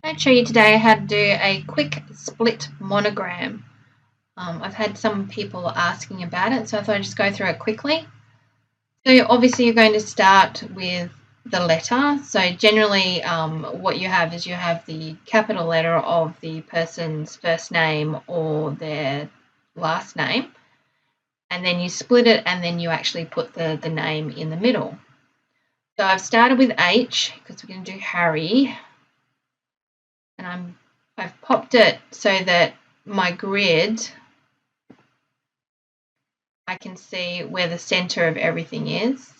I'll show you today how to do a quick split monogram. I've had some people asking about it, so I thought I'd just go through it quickly. So obviously you're going to start with the letter. So generally what you have is you have the capital letter of the person's first name or their last name, and then you split it and then you actually put the name in the middle. So I've started with H because we're going to do Harry. And I've popped it so that my grid, I can see where the center of everything is.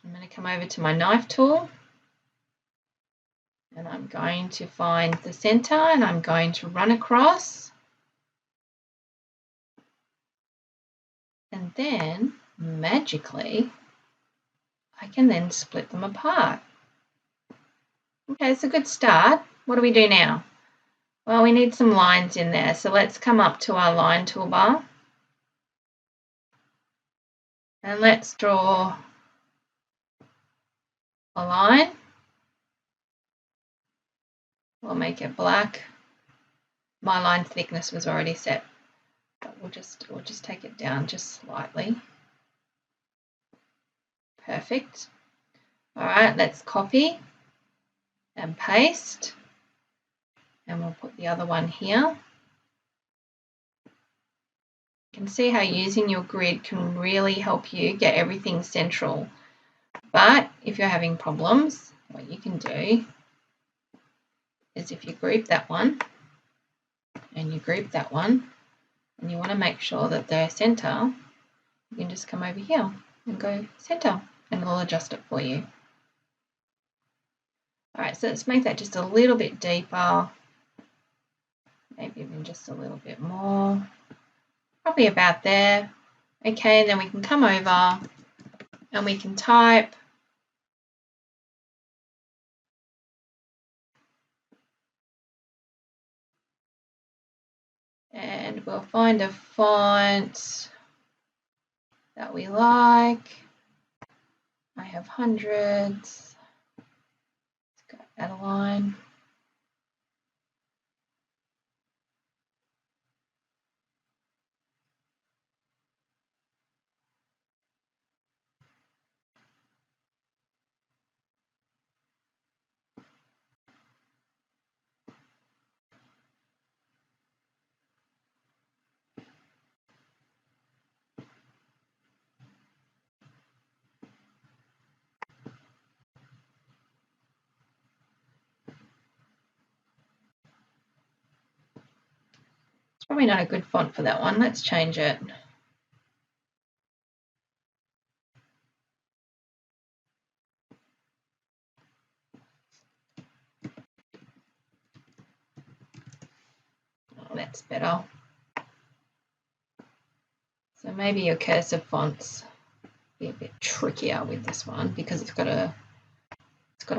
I'm going to come over to my knife tool and I'm going to find the center and I'm going to run across, and then magically I can then split them apart. Okay, it's a good start. What do we do now? Well, we need some lines in there, so let's come up to our line toolbar and let's draw a line. We'll make it black. My line thickness was already set, but we'll just take it down just slightly. Perfect. All right, let's copy and paste, and we'll put the other one here. You can see how using your grid can really help you get everything central. But if you're having problems, what you can do is if you group that one and you group that one and you want to make sure that they're center, you can just come over here and go center and it'll adjust it for you. All right, so let's make that just a little bit deeper, maybe even just a little bit more, probably about there. Okay, then we can come over and we can type and we'll find a font that we like. I have hundreds. Let's go add a line. It's probably not a good font for that one. Let's change it. Oh, that's better. So maybe your cursive fonts be a bit trickier with this one because it's got a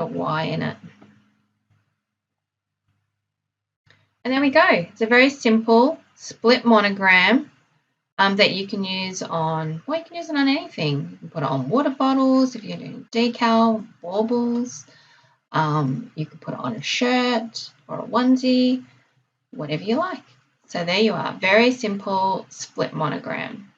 Y in it. And there we go. It's a very simple split monogram that you can use on, well, you can use it on anything. You can put it on water bottles if you're doing decal, baubles. You can put it on a shirt or a onesie, whatever you like. So there you are, very simple split monogram.